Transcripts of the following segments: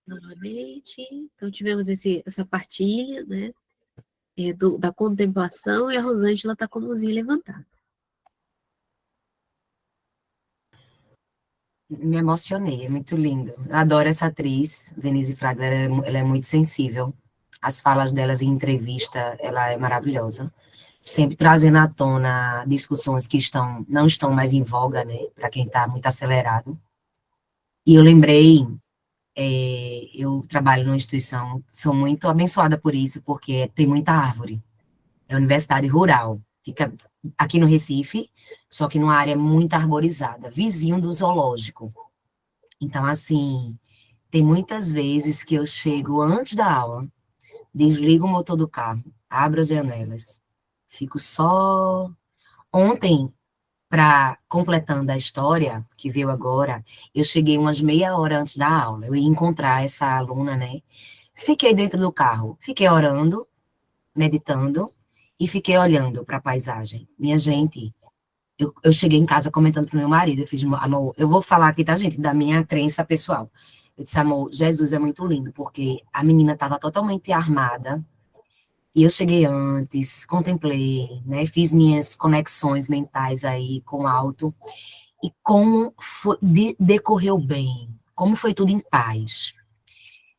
Novamente, então tivemos essa partilha, né, da contemplação, e a Rosângela está com a mãozinha levantada. Me emocionei, é muito lindo. Eu adoro essa atriz, Denise Fraga, ela é muito sensível. As falas delas em entrevista, ela é maravilhosa. Sempre trazendo à tona discussões que não estão mais em voga, né, para quem está muito acelerado. E eu lembrei, eu trabalho numa instituição, sou muito abençoada por isso, porque tem muita árvore. É uma universidade rural, fica aqui no Recife, só que numa área muito arborizada, vizinho do zoológico. Então, assim, tem muitas vezes que eu chego antes da aula, desligo o motor do carro, abro as janelas, fico só. Ontem, completando a história que veio agora, eu cheguei umas meia hora antes da aula, eu ia encontrar essa aluna, né? Fiquei dentro do carro, fiquei orando, meditando, e fiquei olhando para a paisagem. Minha gente, eu cheguei em casa comentando com meu marido, eu fiz, amor, eu vou falar aqui, tá, gente, da minha crença pessoal. Eu disse, amor, Jesus é muito lindo, porque a menina estava totalmente armada, e eu cheguei antes, contemplei, né, fiz minhas conexões mentais aí com o alto, e como decorreu bem, como foi tudo em paz,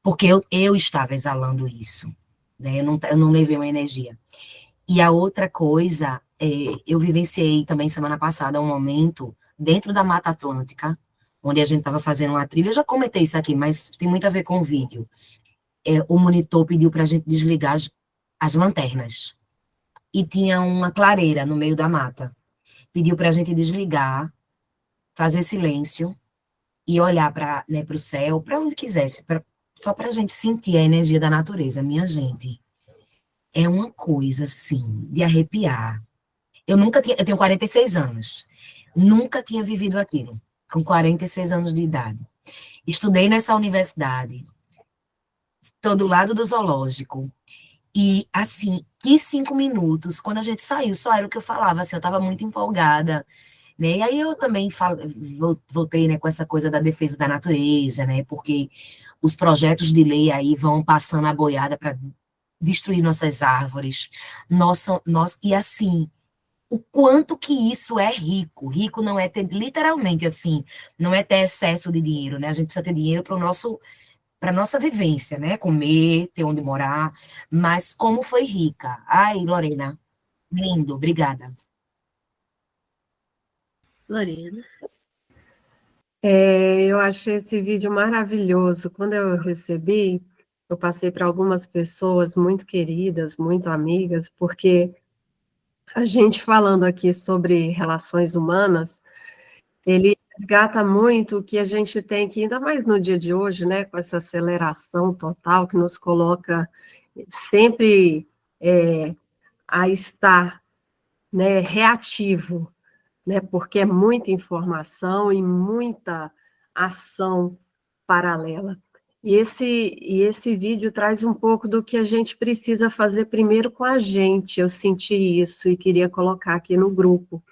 porque eu estava exalando isso, né, eu não levei uma energia. E a outra coisa, eu vivenciei também semana passada um momento dentro da Mata Atlântica, onde a gente estava fazendo uma trilha, eu já comentei isso aqui, mas tem muito a ver com o vídeo. O monitor pediu para a gente desligar as lanternas, e tinha uma clareira no meio da mata. Pediu para a gente desligar, fazer silêncio, e olhar para, né, o céu, para onde quisesse, só para a gente sentir a energia da natureza. Minha gente, é uma coisa, assim, de arrepiar. Eu tenho 46 anos, nunca tinha vivido aquilo, com 46 anos de idade. Estudei nessa universidade, estou do lado do zoológico, e, assim, que 5 minutos, quando a gente saiu, só era o que eu falava, assim, eu estava muito empolgada, né, e aí eu também voltei, né, com essa coisa da defesa da natureza, né, porque os projetos de lei aí vão passando a boiada para destruir nossas árvores, e assim, o quanto que isso é rico. Rico não é ter, literalmente assim, não é ter excesso de dinheiro, né? A gente precisa ter dinheiro para nossa vivência, né? Comer, ter onde morar, mas como foi rica. Ai, Lorena, lindo, obrigada. Lorena. Eu achei esse vídeo maravilhoso. Quando eu recebi, eu passei para algumas pessoas muito queridas, muito amigas, porque a gente falando aqui sobre relações humanas, ele resgata muito o que a gente tem que, ainda mais no dia de hoje, né, com essa aceleração total que nos coloca sempre a estar, né, reativo, né, porque é muita informação e muita ação paralela. E esse vídeo traz um pouco do que a gente precisa fazer primeiro com a gente. Eu senti isso e queria colocar aqui no grupo.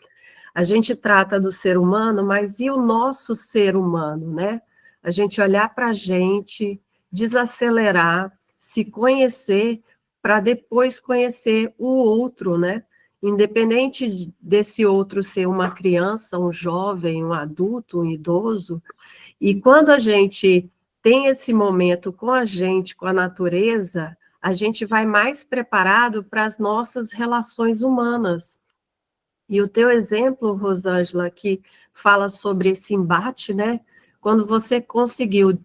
A gente trata do ser humano, mas e o nosso ser humano, né? A gente olhar para a gente, desacelerar, se conhecer, para depois conhecer o outro, né? Independente desse outro ser uma criança, um jovem, um adulto, um idoso, e quando a gente tem esse momento com a gente, com a natureza, a gente vai mais preparado para as nossas relações humanas. E o teu exemplo, Rosângela, que fala sobre esse embate, né? Quando você conseguiu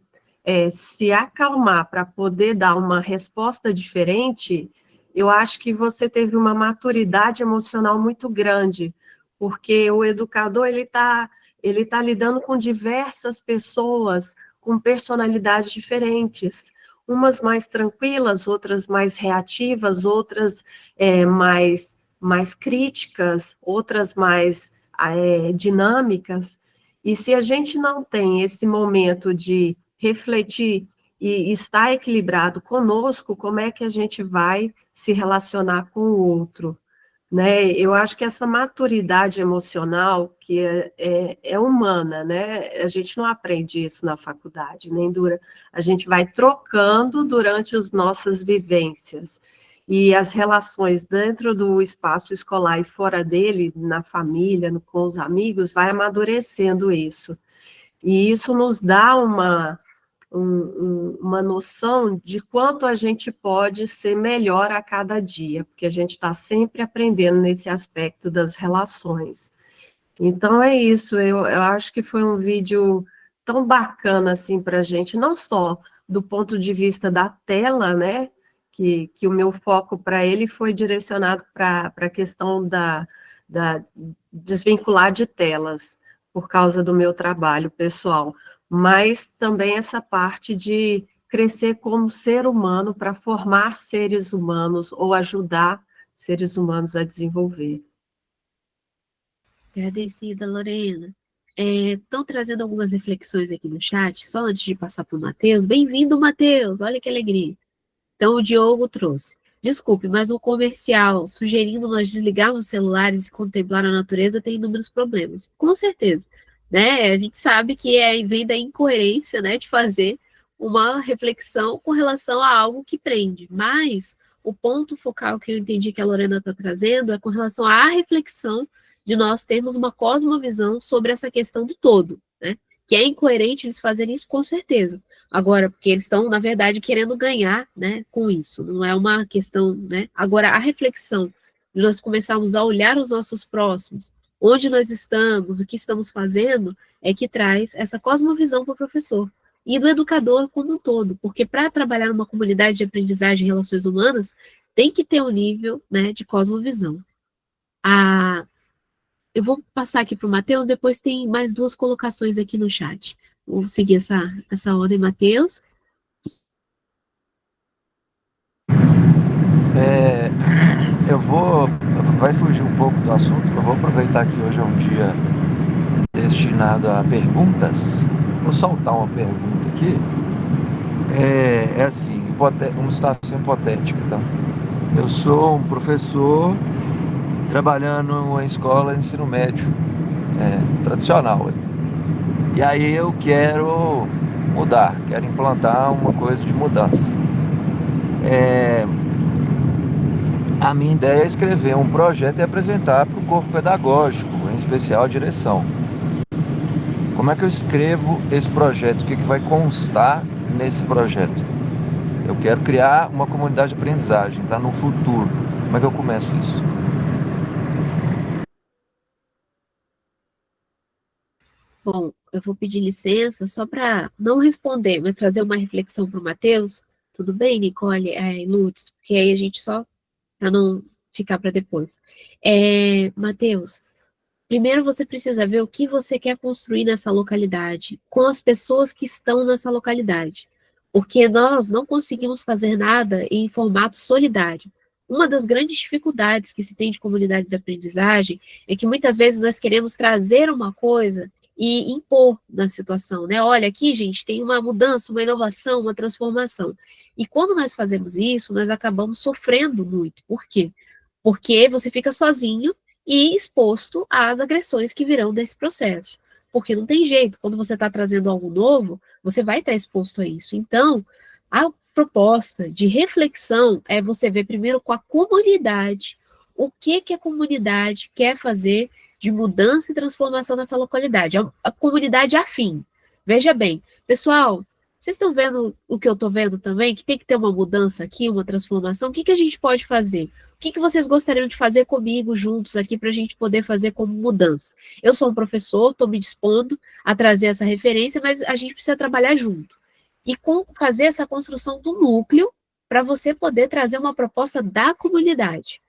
se acalmar para poder dar uma resposta diferente, eu acho que você teve uma maturidade emocional muito grande, porque o educador ele tá lidando com diversas pessoas com personalidades diferentes, umas mais tranquilas, outras mais reativas, outras mais críticas, outras mais dinâmicas. E se a gente não tem esse momento de refletir e estar equilibrado conosco, como é que a gente vai se relacionar com o outro? né? Eu acho que essa maturidade emocional que é humana, né? A gente não aprende isso na faculdade, nem dura. A gente vai trocando durante as nossas vivências. E as relações dentro do espaço escolar e fora dele, na família, com os amigos, vai amadurecendo isso. E isso nos dá uma noção de quanto a gente pode ser melhor a cada dia, porque a gente está sempre aprendendo nesse aspecto das relações. Então é isso, eu acho que foi um vídeo tão bacana assim para a gente, não só do ponto de vista da tela, né? Que o meu foco para ele foi direcionado para a questão da desvincular de telas, por causa do meu trabalho pessoal, mas também essa parte de crescer como ser humano para formar seres humanos ou ajudar seres humanos a desenvolver. Agradecida, Lorena. Estão trazendo algumas reflexões aqui no chat, só antes de passar para o Matheus. Bem-vindo, Matheus, olha que alegria. Então, o Diogo trouxe. Desculpe, mas o comercial sugerindo nós desligarmos os celulares e contemplar a natureza tem inúmeros problemas. Com certeza. Né? A gente sabe que vem da incoerência, né, de fazer uma reflexão com relação a algo que prende. Mas o ponto focal que eu entendi que a Lorena está trazendo é com relação à reflexão de nós termos uma cosmovisão sobre essa questão do todo, né? Que é incoerente eles fazerem isso, com certeza. Agora, porque eles estão, na verdade, querendo ganhar, né, com isso, não é uma questão, né? Agora, a reflexão de nós começarmos a olhar os nossos próximos, onde nós estamos, o que estamos fazendo, é que traz essa cosmovisão para o professor e do educador como um todo, porque para trabalhar numa comunidade de aprendizagem e relações humanas, tem que ter um nível, né, de cosmovisão. Eu vou passar aqui para o Matheus, depois tem mais duas colocações aqui no chat. Vou seguir essa ordem, Matheus. Vai fugir um pouco do assunto, eu vou aproveitar que hoje é um dia destinado a perguntas. Vou soltar uma pergunta aqui. É assim, uma situação hipotética, tá? Eu sou um professor trabalhando em escola de ensino médio, tradicional. E aí eu quero mudar, quero implantar uma coisa de mudança. A minha ideia é escrever um projeto e apresentar para o corpo pedagógico, em especial a direção. Como é que eu escrevo esse projeto? O que vai constar nesse projeto? Eu quero criar uma comunidade de aprendizagem, tá? No futuro. Como é que eu começo isso? Bom, eu vou pedir licença só para não responder, mas trazer uma reflexão para o Matheus. Tudo bem, Nicole e Lutz? Porque aí a gente só, para não ficar para depois. Matheus, primeiro você precisa ver o que você quer construir nessa localidade, com as pessoas que estão nessa localidade. Porque nós não conseguimos fazer nada em formato solidário. Uma das grandes dificuldades que se tem de comunidade de aprendizagem é que muitas vezes nós queremos trazer uma coisa e impor na situação, né? Olha, aqui, gente, tem uma mudança, uma inovação, uma transformação. E quando nós fazemos isso, nós acabamos sofrendo muito. Por quê? Porque você fica sozinho e exposto às agressões que virão desse processo. Porque não tem jeito, quando você está trazendo algo novo, você vai estar exposto a isso. Então, a proposta de reflexão é você ver primeiro com a comunidade o que a comunidade quer fazer de mudança e transformação nessa localidade. A comunidade afim. Veja bem, pessoal, vocês estão vendo o que eu estou vendo também? Que tem que ter uma mudança aqui, uma transformação. O que a gente pode fazer? O que vocês gostariam de fazer comigo juntos aqui para a gente poder fazer como mudança? Eu sou um professor, estou me dispondo a trazer essa referência, mas a gente precisa trabalhar junto. E fazer essa construção do núcleo para você poder trazer uma proposta da comunidade.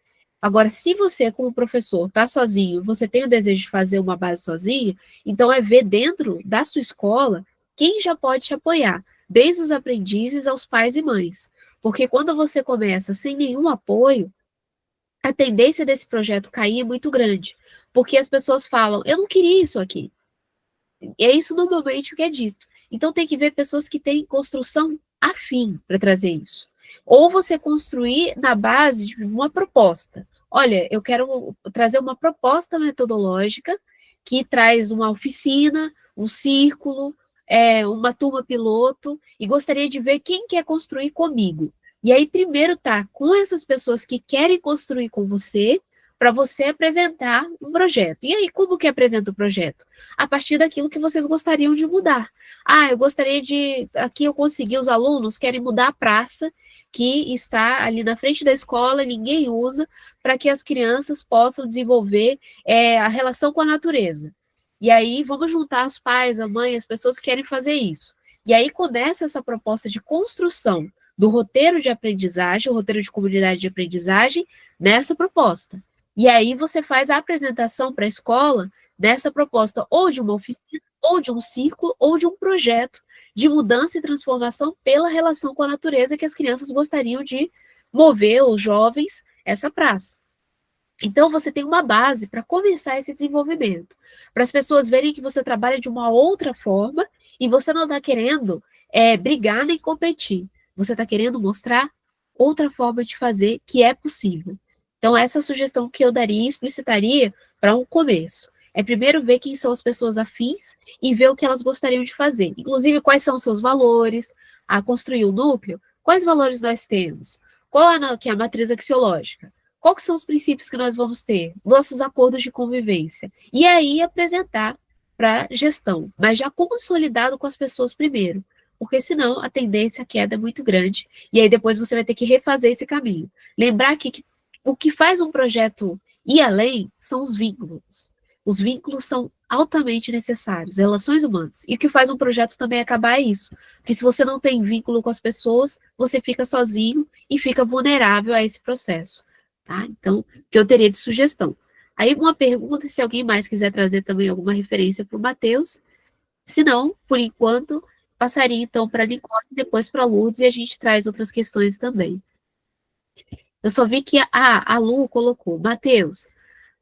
Agora, se você, como professor, está sozinho, você tem o desejo de fazer uma base sozinho, então é ver dentro da sua escola quem já pode te apoiar, desde os aprendizes aos pais e mães. Porque quando você começa sem nenhum apoio, a tendência desse projeto cair é muito grande. Porque as pessoas falam, eu não queria isso aqui. E é isso normalmente o que é dito. Então tem que ver pessoas que têm construção afim para trazer isso. Ou você construir na base de uma proposta. olha, eu quero trazer uma proposta metodológica que traz uma oficina, um círculo, uma turma piloto, e gostaria de ver quem quer construir comigo. E aí, primeiro tá com essas pessoas que querem construir com você, para você apresentar um projeto. E aí, como que apresenta o projeto? A partir daquilo que vocês gostariam de mudar. Eu gostaria de... Aqui eu consegui, os alunos querem mudar a praça, que está ali na frente da escola, ninguém usa, para que as crianças possam desenvolver a relação com a natureza. E aí, vamos juntar os pais, a mãe, as pessoas que querem fazer isso. E aí começa essa proposta de construção do roteiro de aprendizagem, o roteiro de comunidade de aprendizagem, nessa proposta. E aí você faz a apresentação para a escola dessa proposta, ou de uma oficina, ou de um círculo, ou de um projeto de mudança e transformação pela relação com a natureza que as crianças gostariam de mover, os jovens, essa praça. Então, você tem uma base para começar esse desenvolvimento, para as pessoas verem que você trabalha de uma outra forma e você não está querendo brigar nem competir. Você está querendo mostrar outra forma de fazer que é possível. Então, essa sugestão que eu daria, explicitaria para um começo. Primeiro ver quem são as pessoas afins e ver o que elas gostariam de fazer. Inclusive, quais são os seus valores, a construir o núcleo, quais valores nós temos, qual que é a matriz axiológica, quais são os princípios que nós vamos ter, nossos acordos de convivência. E aí apresentar para gestão, mas já consolidado com as pessoas primeiro, porque senão a tendência à queda é muito grande, e aí depois você vai ter que refazer esse caminho. Lembrar que o que faz um projeto ir além são os vínculos. Os vínculos são altamente necessários, relações humanas. E o que faz um projeto também acabar é isso. Porque se você não tem vínculo com as pessoas, você fica sozinho e fica vulnerável a esse processo. Tá? Então, que eu teria de sugestão. Aí uma pergunta, se alguém mais quiser trazer também alguma referência para o Matheus. Se não, por enquanto, passaria então para a Nicole, depois para a Lourdes, e a gente traz outras questões também. Eu só vi que a Lu colocou, Matheus,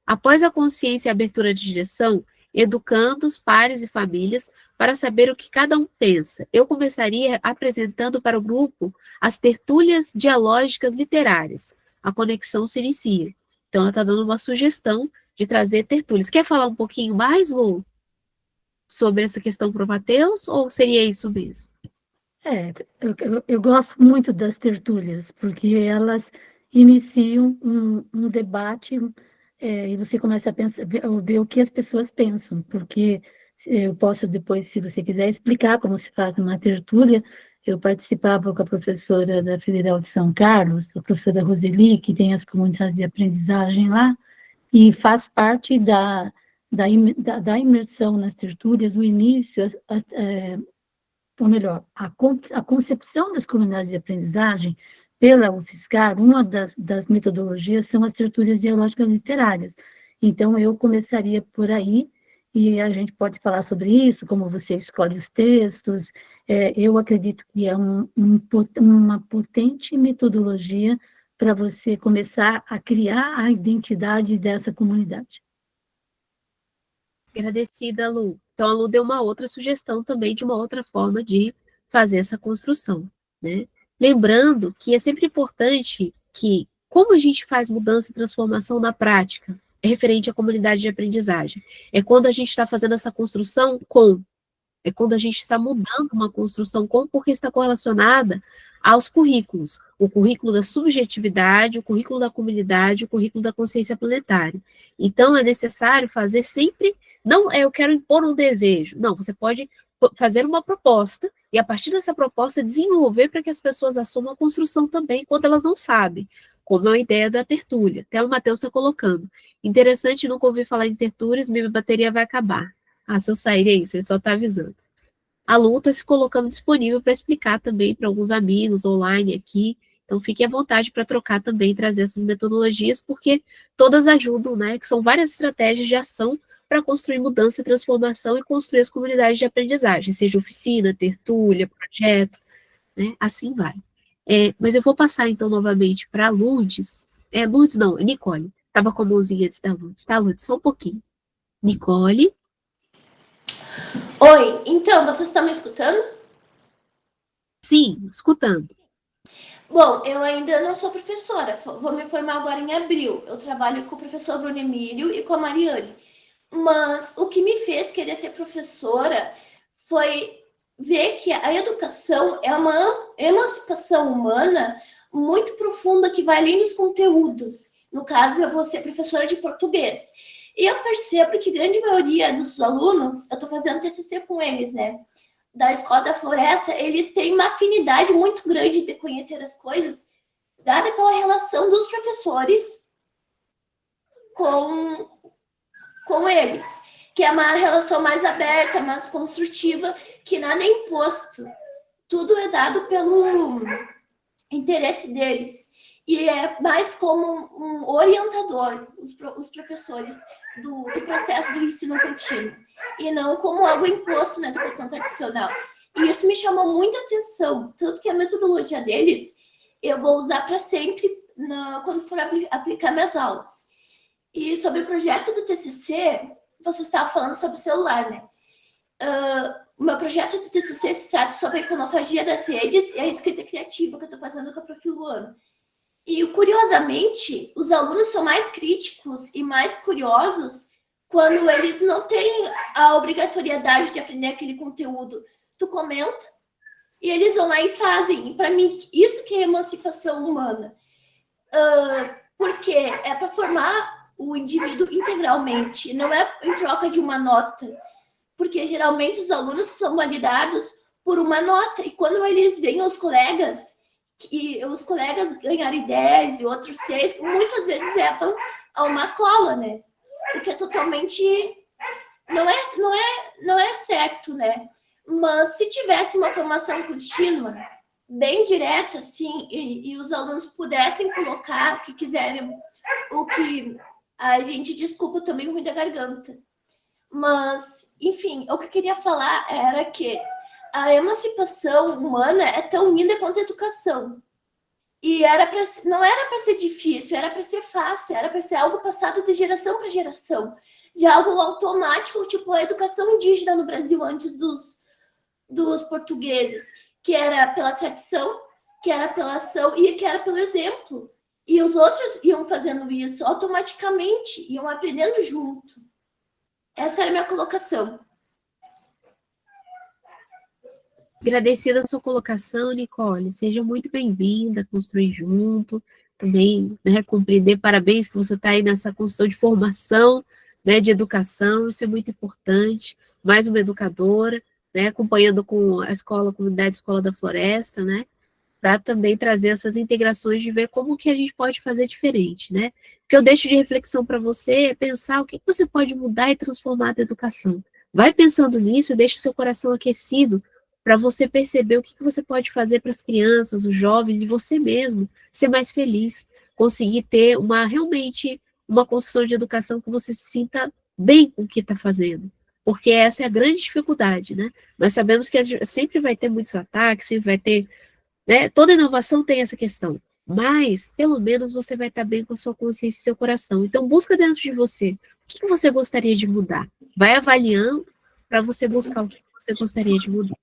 após a consciência e a abertura de direção, educando os pares e famílias para saber o que cada um pensa. Eu começaria apresentando para o grupo as tertúlias dialógicas literárias. A conexão se inicia. Então, ela está dando uma sugestão de trazer tertúlias. Quer falar um pouquinho mais, Lu, sobre essa questão para o Matheus, ou seria isso mesmo? Eu gosto muito das tertúlias, porque elas iniciam um debate e você começa a pensar, ver o que as pessoas pensam, porque eu posso depois, se você quiser, explicar como se faz numa tertúlia. Eu participava com a professora da Federal de São Carlos, a professora Roseli, que tem as comunidades de aprendizagem lá, e faz parte da imersão nas tertúlias, o início, ou melhor, a concepção das comunidades de aprendizagem pela UFSCar. Uma das metodologias são as tertúlias dialógicas literárias. Então, eu começaria por aí, e a gente pode falar sobre isso, como você escolhe os textos. Eu acredito que é uma potente metodologia para você começar a criar a identidade dessa comunidade. Agradecida, Lu. Então, a Lu deu uma outra sugestão também de uma outra forma de fazer essa construção, né? Lembrando que é sempre importante que, como a gente faz mudança e transformação na prática, é referente à comunidade de aprendizagem. É quando a gente está fazendo essa construção com, é quando a gente está mudando uma construção com, porque está correlacionada aos currículos. O currículo da subjetividade, o currículo da comunidade, o currículo da consciência planetária. Então, é necessário fazer sempre, não eu quero impor um desejo, não, você pode fazer uma proposta, e a partir dessa proposta desenvolver para que as pessoas assumam a construção também, quando elas não sabem, como é a ideia da tertúlia. Até o Matheus está colocando. Interessante, nunca ouvi falar em tertúlias, minha bateria vai acabar. Se eu sair é isso, ele só está avisando. A Lu está se colocando disponível para explicar também para alguns amigos online aqui, então fique à vontade para trocar também, trazer essas metodologias, porque todas ajudam, né, que são várias estratégias de ação para construir mudança e transformação e construir as comunidades de aprendizagem, seja oficina, tertúlia, projeto, né, assim vai. Mas eu vou passar então novamente para a Lourdes. Lourdes não, Nicole. Estava com a mãozinha antes da Lourdes, tá, Lourdes? Só um pouquinho. Nicole. Oi, então, vocês estão me escutando? Sim, escutando. Bom, eu ainda não sou professora, vou me formar agora em abril. Eu trabalho com o professor Bruno Emílio e com a Mariane. Mas o que me fez querer ser professora foi ver que a educação é uma emancipação humana muito profunda que vai além dos conteúdos. No caso, eu vou ser professora de português. E eu percebo que a grande maioria dos alunos, eu estou fazendo TCC com eles, né? Da Escola da Floresta, eles têm uma afinidade muito grande de conhecer as coisas, dada pela relação dos professores com eles, que é uma relação mais aberta, mais construtiva, que nada é imposto. Tudo é dado pelo interesse deles. E é mais como um orientador, os professores, do processo do ensino contínuo, e não como algo imposto na educação tradicional. E isso me chamou muita atenção, tanto que a metodologia deles eu vou usar para sempre quando for aplicar minhas aulas. E sobre o projeto do TCC, você estava falando sobre o celular, né? O meu projeto do TCC se trata sobre a iconofagia das redes e a escrita criativa que eu estou fazendo com a Prof. Luana. E, curiosamente, os alunos são mais críticos e mais curiosos quando eles não têm a obrigatoriedade de aprender aquele conteúdo. Tu comenta e eles vão lá e fazem. E, para mim, isso que é emancipação humana. Porque é para formar o indivíduo integralmente, não é em troca de uma nota. Porque, geralmente, os alunos são validados por uma nota. E quando eles veem os colegas ganharem 10 e outros 6, muitas vezes levam a uma cola, né? Porque é totalmente... Não é certo, né? Mas se tivesse uma formação contínua, bem direta, assim, e os alunos pudessem colocar o que quiserem, o que a gente desculpa também o ruim da garganta. Mas, enfim, o que eu queria falar era que a emancipação humana é tão linda quanto a educação. E não era para ser difícil, era para ser fácil, era para ser algo passado de geração para geração, de algo automático, tipo a educação indígena no Brasil antes dos portugueses, que era pela tradição, que era pela ação e que era pelo exemplo. E os outros iam fazendo isso automaticamente, iam aprendendo junto. Essa era a minha colocação. Agradecida a sua colocação, Nicole. Seja muito bem-vinda, construir junto. Também, né, compreender, parabéns que você está aí nessa construção de formação, né, de educação, isso é muito importante. Mais uma educadora, né, acompanhando com a comunidade Escola da Floresta, né, para também trazer essas integrações de ver como que a gente pode fazer diferente, né. O que eu deixo de reflexão para você é pensar o que você pode mudar e transformar da educação. Vai pensando nisso e deixa o seu coração aquecido para você perceber o que você pode fazer para as crianças, os jovens e você mesmo ser mais feliz, conseguir ter realmente uma construção de educação que você se sinta bem com o que está fazendo, porque essa é a grande dificuldade, né? Nós sabemos que sempre vai ter muitos ataques, sempre vai ter, né? Toda inovação tem essa questão, mas pelo menos você vai estar bem com a sua consciência e seu coração. Então busca dentro de você, o que você gostaria de mudar? Vai avaliando para você buscar o que você gostaria de mudar.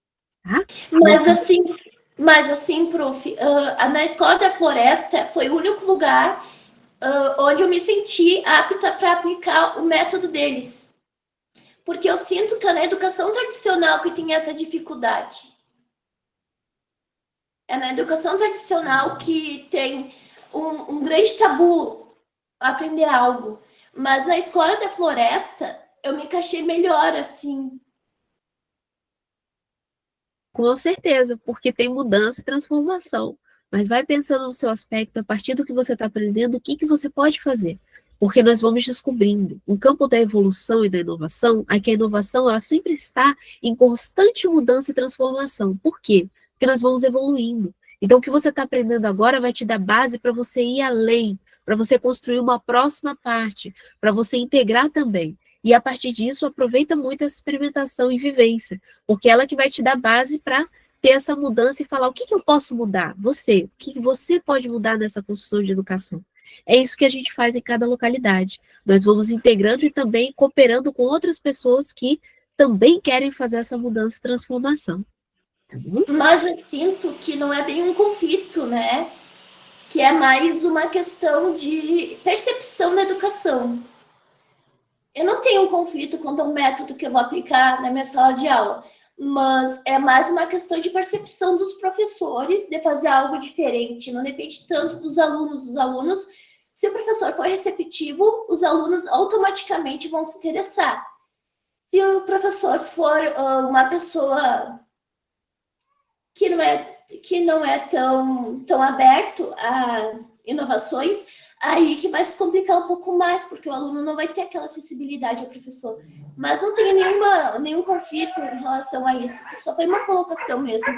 Tá? Mas assim, prof, na Escola da Floresta foi o único lugar onde eu me senti apta para aplicar o método deles. Porque eu sinto que é na educação tradicional que tem essa dificuldade. É na educação tradicional que tem um grande tabu aprender algo. Mas na Escola da Floresta eu me encaixei melhor, assim. Com certeza, porque tem mudança e transformação. Mas vai pensando no seu aspecto, a partir do que você está aprendendo, o que você pode fazer. Porque nós vamos descobrindo. No campo da evolução e da inovação, aqui a inovação ela sempre está em constante mudança e transformação. Por quê? Porque nós vamos evoluindo. Então, o que você está aprendendo agora vai te dar base para você ir além, para você construir uma próxima parte, para você integrar também. E a partir disso, aproveita muito essa experimentação e vivência, porque ela que vai te dar base para ter essa mudança e falar o que eu posso mudar? Você, o que você pode mudar nessa construção de educação? É isso que a gente faz em cada localidade. Nós vamos integrando e também cooperando com outras pessoas que também querem fazer essa mudança e transformação. Tá bom? Mas eu sinto que não é bem um conflito, né? Que é mais uma questão de percepção da educação. Eu não tenho um conflito quanto ao método que eu vou aplicar na minha sala de aula, mas é mais uma questão de percepção dos professores de fazer algo diferente. Não depende tanto dos alunos. Os alunos, se o professor for receptivo, os alunos automaticamente vão se interessar. Se o professor for uma pessoa que não é tão aberto a inovações, aí que vai se complicar um pouco mais, porque o aluno não vai ter aquela acessibilidade ao professor. Mas não tem nenhum conflito em relação a isso, só foi uma colocação mesmo.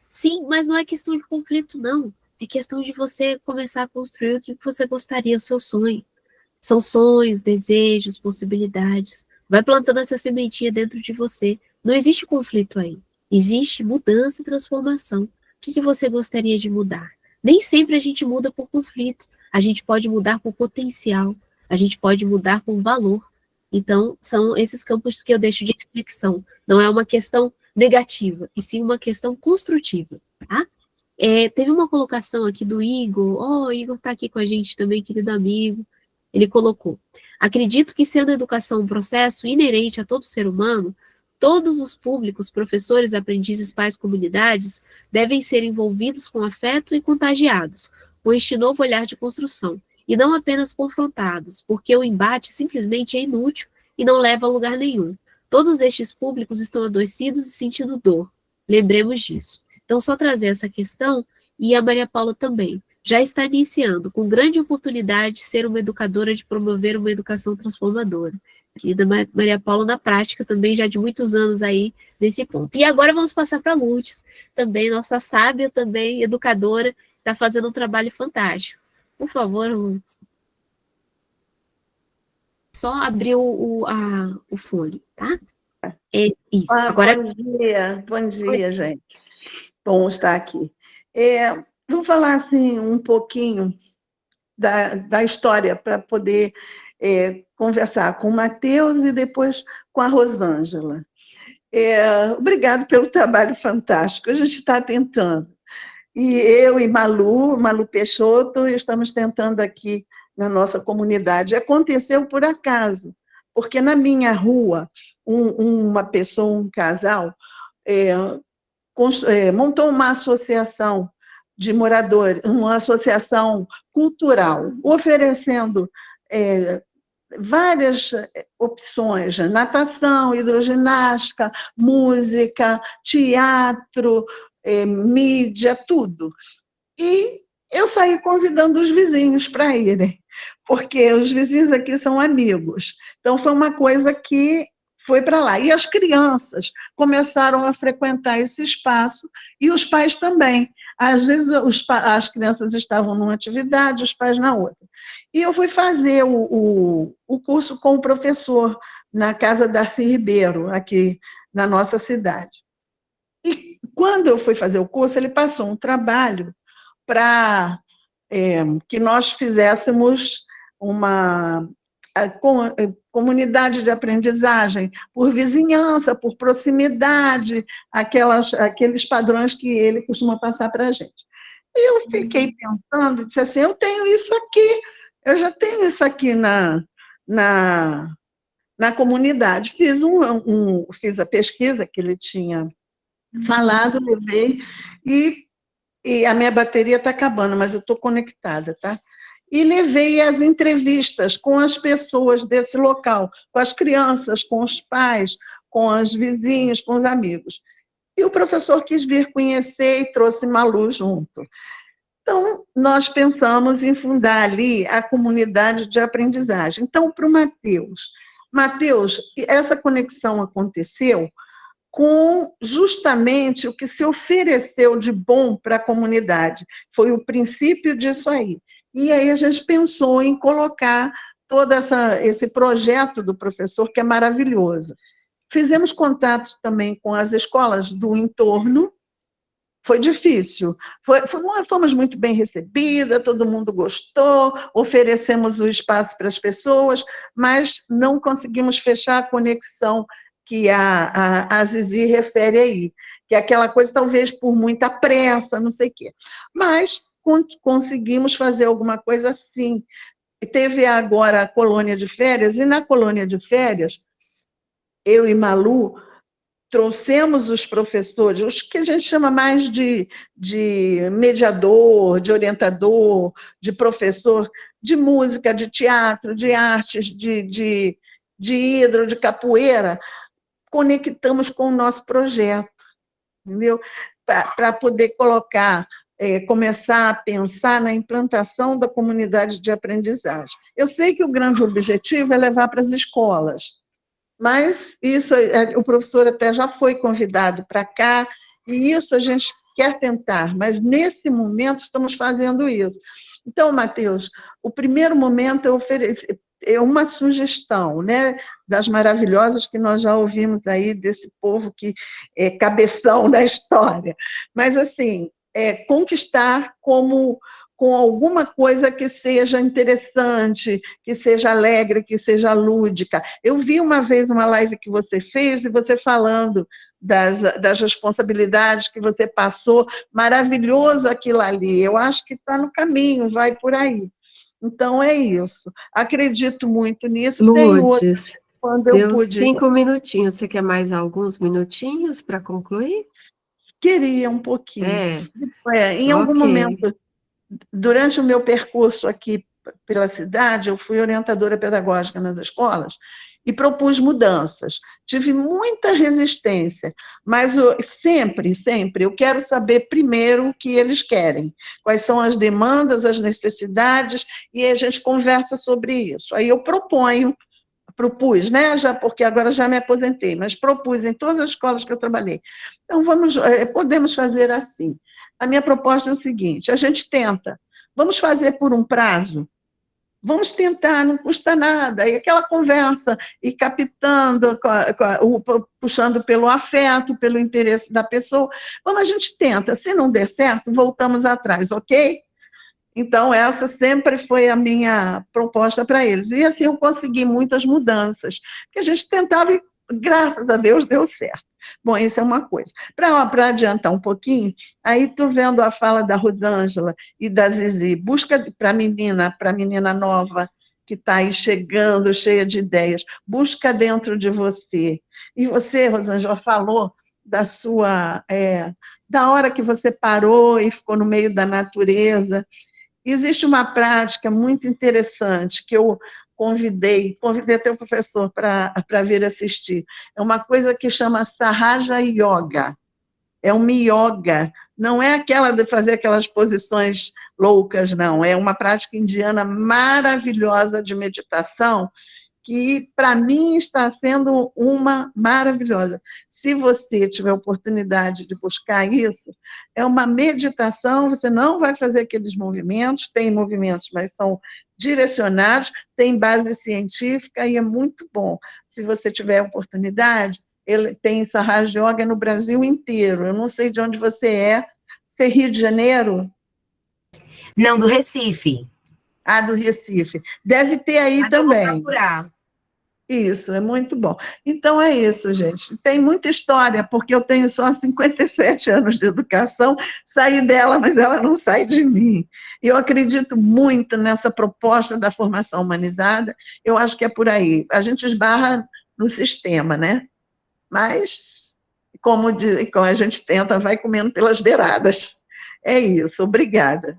Sim, mas não é questão de conflito, não. É questão de você começar a construir o que você gostaria, o seu sonho. São sonhos, desejos, possibilidades. Vai plantando essa sementinha dentro de você. Não existe conflito aí. Existe mudança e transformação. O que você gostaria de mudar? Nem sempre a gente muda por conflito. A gente pode mudar por potencial. A gente pode mudar por valor. Então, são esses campos que eu deixo de reflexão. Não é uma questão negativa, e sim uma questão construtiva, tá? Teve uma colocação aqui do Igor. O Igor está aqui com a gente também, querido amigo. Ele colocou: acredito que, sendo a educação um processo inerente a todo ser humano, todos os públicos, professores, aprendizes, pais, comunidades, devem ser envolvidos com afeto e contagiados com este novo olhar de construção, e não apenas confrontados, porque o embate simplesmente é inútil e não leva a lugar nenhum. Todos estes públicos estão adoecidos e sentindo dor. Lembremos disso. Então, só trazer essa questão, e a Maria Paula também já está iniciando, com grande oportunidade, de ser uma educadora, de promover uma educação transformadora. Querida Maria Paula, na prática, também já de muitos anos aí, nesse ponto. E agora vamos passar para a Lourdes, também nossa sábia, também educadora, está fazendo um trabalho fantástico. Por favor, Lourdes. Só abrir o fone, tá? Isso. Agora... Bom dia, gente. Bom estar aqui. Vou falar assim um pouquinho da história para poder conversar com o Matheus e depois com a Rosângela. Obrigado pelo trabalho fantástico, a gente está tentando. E eu e Malu Peixoto, estamos tentando aqui na nossa comunidade. Aconteceu por acaso, porque na minha rua, uma pessoa, um casal, montou uma associação de moradores, uma associação cultural, oferecendo várias opções: natação, hidroginástica, música, teatro, mídia, tudo. E eu saí convidando os vizinhos para irem, porque os vizinhos aqui são amigos. Então, foi uma coisa que foi para lá. E as crianças começaram a frequentar esse espaço, e os pais também. Às vezes, as crianças estavam numa atividade, os pais na outra. E eu fui fazer o curso com o professor na Casa Darcy Ribeiro, aqui na nossa cidade. E quando eu fui fazer o curso, ele passou um trabalho para que nós fizéssemos uma comunidade de aprendizagem por vizinhança, por proximidade, aqueles padrões que ele costuma passar para a gente. E eu fiquei pensando, disse assim, eu tenho isso aqui, eu já tenho isso aqui na comunidade. Fiz a pesquisa que ele tinha falado, levei, e a minha bateria está acabando, mas eu estou conectada, tá? E levei as entrevistas com as pessoas desse local, com as crianças, com os pais, com os vizinhos, com os amigos. E o professor quis vir conhecer e trouxe Malu junto. Então, nós pensamos em fundar ali a comunidade de aprendizagem. Então, para o Matheus, essa conexão aconteceu com justamente o que se ofereceu de bom para a comunidade. Foi o princípio disso aí. E aí a gente pensou em colocar todo esse projeto do professor, que é maravilhoso. Fizemos contato também com as escolas do entorno. Foi difícil, fomos muito bem recebidas, todo mundo gostou, oferecemos o espaço para as pessoas, mas não conseguimos fechar a conexão que a Zizi refere aí, que é aquela coisa, talvez, por muita pressa, não sei o quê. Mas conseguimos fazer alguma coisa assim. Teve agora a colônia de férias, e na colônia de férias, eu e Malu trouxemos os professores, os que a gente chama mais de mediador, de orientador, de professor de música, de teatro, de artes, de hidro, de capoeira, conectamos com o nosso projeto, entendeu? Para poder colocar, começar a pensar na implantação da comunidade de aprendizagem. Eu sei que o grande objetivo é levar para as escolas, mas isso, o professor até já foi convidado para cá, e isso a gente quer tentar, mas nesse momento estamos fazendo isso. Então, Matheus, o primeiro momento é uma sugestão, né, das maravilhosas que nós já ouvimos aí, desse povo que é cabeção da história, mas, assim, conquistar com alguma coisa que seja interessante, que seja alegre, que seja lúdica. Eu vi uma vez uma live que você fez, e você falando das responsabilidades que você passou, maravilhoso aquilo ali, eu acho que está no caminho, vai por aí. Então, é isso. Acredito muito nisso. Lourdes, quando eu deu pude... 5 minutinhos, você quer mais alguns minutinhos para concluir? Queria um pouquinho. Em algum momento, durante o meu percurso aqui pela cidade, eu fui orientadora pedagógica nas escolas e propus mudanças. Tive muita resistência, mas sempre, eu quero saber primeiro o que eles querem, quais são as demandas, as necessidades, e a gente conversa sobre isso. Aí eu propus, né, porque agora já me aposentei, mas propus em todas as escolas que eu trabalhei. Então, podemos fazer assim. A minha proposta é o seguinte: a gente tenta, vamos fazer por um prazo, vamos tentar, não custa nada, e aquela conversa, e captando, puxando pelo afeto, pelo interesse da pessoa, a gente tenta, se não der certo, voltamos atrás, ok? Então, essa sempre foi a minha proposta para eles. E assim eu consegui muitas mudanças, que a gente tentava e, graças a Deus, deu certo. Bom, isso é uma coisa. Para adiantar um pouquinho, aí estou vendo a fala da Rosângela e da Zizi, busca para a menina nova, que está aí chegando, cheia de ideias, busca dentro de você. E você, Rosângela, falou da hora que você parou e ficou no meio da natureza. Existe uma prática muito interessante que eu convidei até o professor para vir assistir. É uma coisa que chama Sahaja Yoga. É uma yoga, não é aquela de fazer aquelas posições loucas, não. É uma prática indiana maravilhosa de meditação, que, para mim, está sendo uma maravilhosa. Se você tiver oportunidade de buscar isso, é uma meditação, você não vai fazer aqueles movimentos, tem movimentos, mas são direcionados, tem base científica e é muito bom. Se você tiver oportunidade, ele tem Sahaja Yoga no Brasil inteiro. Eu não sei de onde você é. Você é Rio de Janeiro? Não, do Recife. Do Recife. Deve ter aí mas também. Eu vou procurar. Isso, é muito bom. Então, é isso, gente. Tem muita história, porque eu tenho só 57 anos de educação, saí dela, mas ela não sai de mim. Eu acredito muito nessa proposta da formação humanizada, eu acho que é por aí. A gente esbarra no sistema, né? Mas, como a gente tenta, vai comendo pelas beiradas. É isso, obrigada.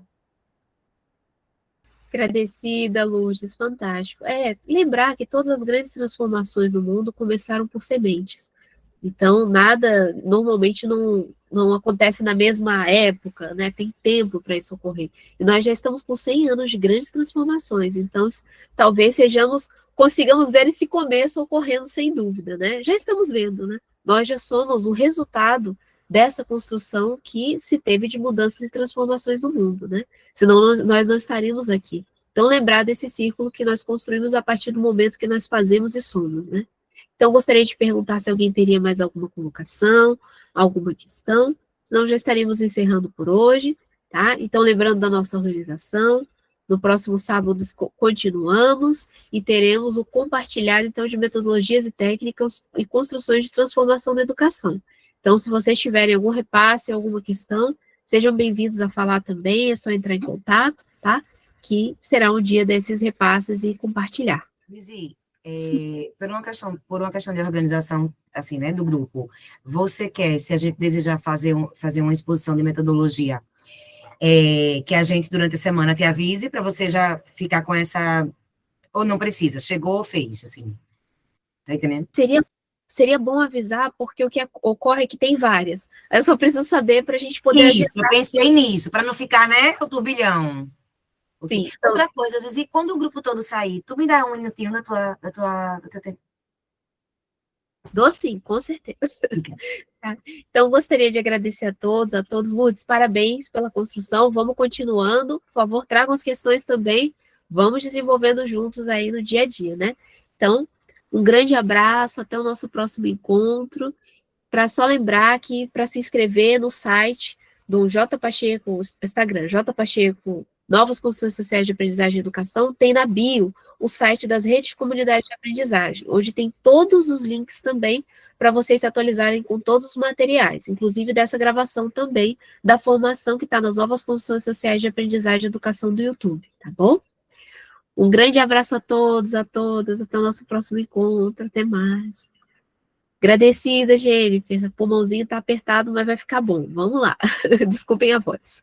Agradecida, Lourdes, fantástico. Lembrar que todas as grandes transformações no mundo começaram por sementes. Então, nada, normalmente, não acontece na mesma época, né? Tem tempo para isso ocorrer. E nós já estamos com 100 anos de grandes transformações, então, talvez consigamos ver esse começo ocorrendo sem dúvida, né? Já estamos vendo, né? Nós já somos o resultado dessa construção que se teve de mudanças e transformações no mundo, né? Senão nós não estaríamos aqui. Então, lembrar desse círculo que nós construímos a partir do momento que nós fazemos e somos, né? Então, gostaria de perguntar se alguém teria mais alguma colocação, alguma questão, senão já estaríamos encerrando por hoje, tá? Então, lembrando da nossa organização, No próximo sábado continuamos e teremos o compartilhar, então, de metodologias e técnicas e construções de transformação da educação. Então, se vocês tiverem algum repasse, alguma questão, sejam bem-vindos a falar também, é só entrar em contato, tá? Que será um dia desses repasses e compartilhar. Lizzy, por uma questão de organização, assim, né, do grupo, você quer, se a gente desejar fazer uma exposição de metodologia, que a gente, durante a semana, te avise, para você já ficar com essa, ou não precisa, chegou, fez, assim, tá entendendo? Seria bom avisar, porque o que ocorre é que tem várias. Eu só preciso saber para a gente poder Isso, eu pensei nisso, para não ficar, né, o turbilhão. Sim. Outra coisa, Zizi, quando o grupo todo sair, tu me dá um minutinho do teu tempo? Dou sim, com certeza. Tá? Então, gostaria de agradecer a todos. Lourdes, parabéns pela construção, vamos continuando, por favor, tragam as questões também, vamos desenvolvendo juntos aí no dia a dia, né? Então, um grande abraço, até o nosso próximo encontro, para só lembrar que para se inscrever no site do J. Pacheco, Instagram, J. Pacheco, Novas Construções Sociais de Aprendizagem e Educação, tem na bio o site das redes de comunidade de aprendizagem, onde tem todos os links também para vocês se atualizarem com todos os materiais, inclusive dessa gravação também da formação que está nas Novas Construções Sociais de Aprendizagem e Educação do YouTube, tá bom? Um grande abraço a todos, a todas, até o nosso próximo encontro, até mais. Agradecida, Jennifer, o pulmãozinho tá apertado, mas vai ficar bom, vamos lá, desculpem a voz.